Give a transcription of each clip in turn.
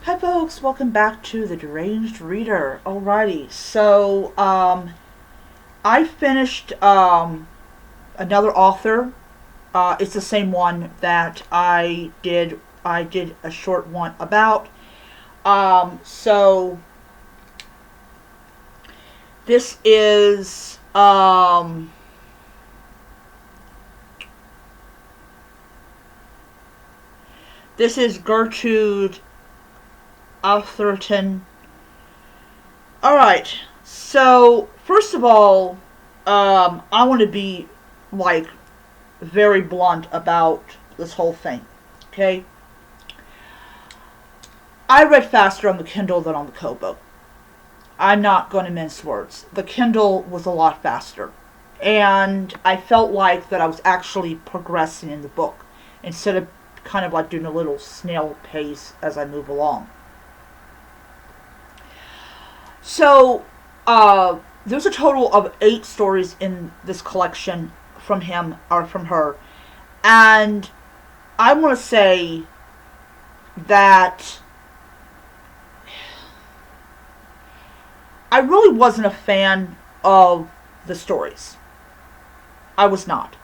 Hi folks, welcome back to the Deranged Reader. Alrighty, so I finished another author. It's the same one that I did. I did a short one about. So this is Gertrude Atherton. Alright, so first of all, I want to be like very blunt about this whole thing. Okay? I read faster on the Kindle than on the Kobo. I'm not going to mince words. The Kindle was a lot faster. And I felt like that I was actually progressing in the book instead of kind of like doing a little snail pace as I move along. So, there's a total of 8 stories in this collection from him or from her. And I want to say that I really wasn't a fan of the stories. I was not.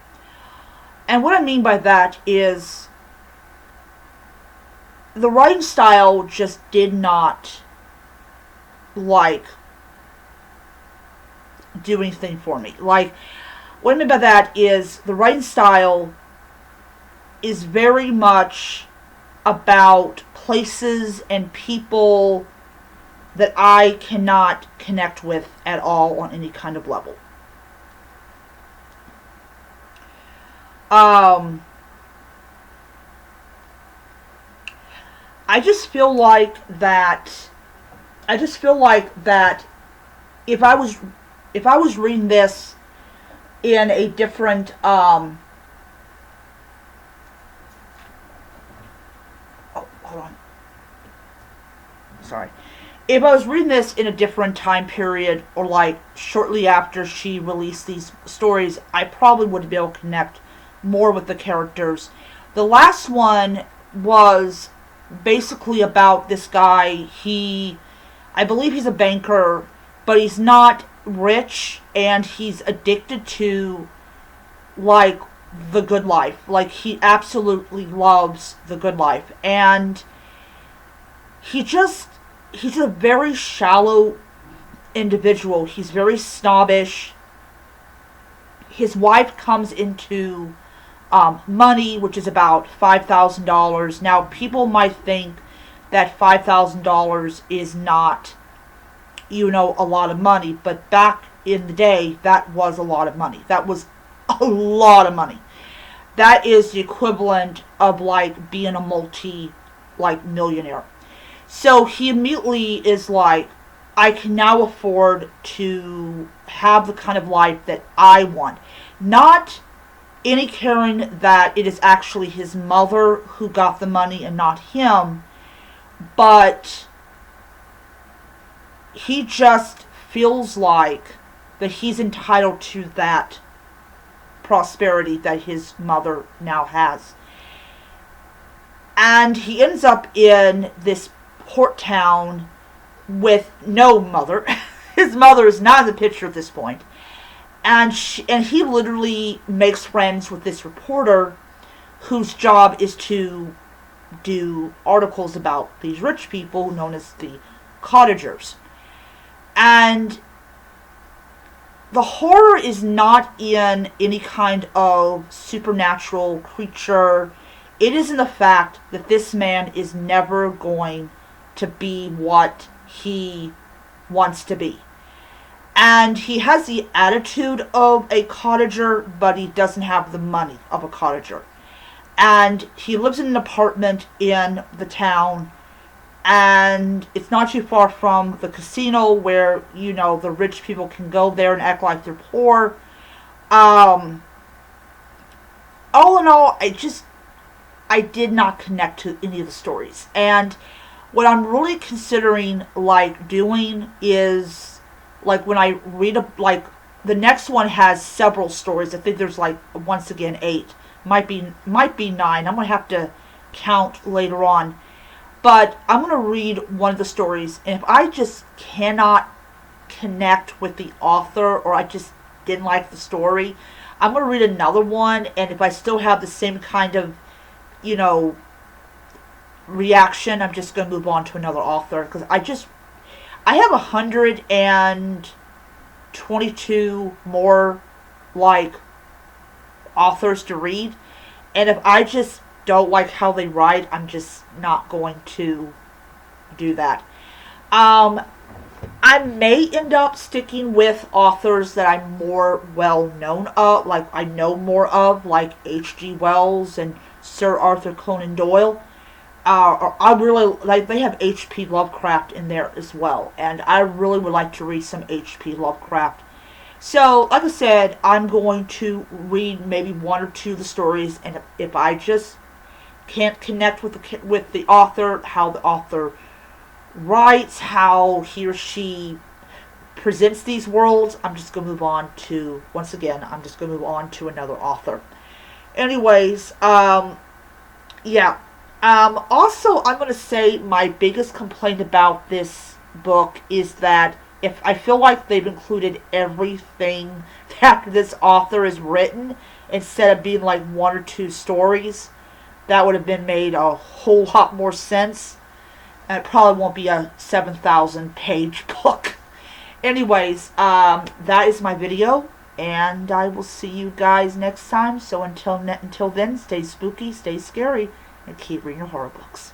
And what I mean by that is the writing style just did not like do anything for me. Like, what I mean by that is the writing style is very much about places and people that I cannot connect with at all on any kind of level. Um, I just feel like that. I just feel like that if I was if I was reading this in a different oh, hold on. Sorry. If I was reading this in a different time period or like shortly after she released these stories, I probably would be able to connect more with the characters. The last one was basically about this guy. I believe he's a banker, but he's not rich and he's addicted to like the good life. Like he absolutely loves the good life. And he just he's a very shallow individual. He's very snobbish. His wife comes into money, which is about $5,000. Now, people might think that $5,000 is not, a lot of money, but back in the day, that was a lot of money. That was a lot of money. That is the equivalent of like being a millionaire. So he immediately is like, I can now afford to have the kind of life that I want. Not any caring that it is actually his mother who got the money and not him, but he just feels like that he's entitled to that prosperity that his mother now has. And he ends up in this port town with no mother. His mother is not in the picture at this point. And he literally makes friends with this reporter whose job is to do articles about these rich people known as the cottagers. And the horror is not in any kind of supernatural creature. It is in the fact that this man is never going to be what he wants to be. And he has the attitude of a cottager, but he doesn't have the money of a cottager. And he lives in an apartment in the town, and it's not too far from the casino where, the rich people can go there and act like they're poor. All in all, I did not connect to any of the stories. And what I'm really considering, like, doing is, like, when I read the next one has several stories. I think there's, like, once again, 8. Might be 9. I'm going to have to count later on. But I'm going to read one of the stories, and if I just cannot connect with the author, or I just didn't like the story, I'm going to read another one, and if I still have the same kind of, you know, reaction, I'm just going to move on to another author, because I have 122 more, like, authors to read, and if I just don't like how they write, I'm just not going to do that. I may end up sticking with authors that I'm more well known of, like I know more of, like H.G. Wells and Sir Arthur Conan Doyle. I really like, they have H.P. Lovecraft in there as well, and I really would like to read some H.P. Lovecraft. So, like I said, I'm going to read maybe one or two of the stories, and if I just can't connect with the author, how the author writes, how he or she presents these worlds, I'm just going to move on to, once again, I'm just going to move on to another author. Anyways, yeah. Also, I'm going to say my biggest complaint about this book is that if I feel like they've included everything that this author has written, instead of being like one or two stories, that would have been made a whole lot more sense. And it probably won't be a 7,000 page book. Anyways, that is my video, and I will see you guys next time. So until then, stay spooky, stay scary, and keep reading your horror books.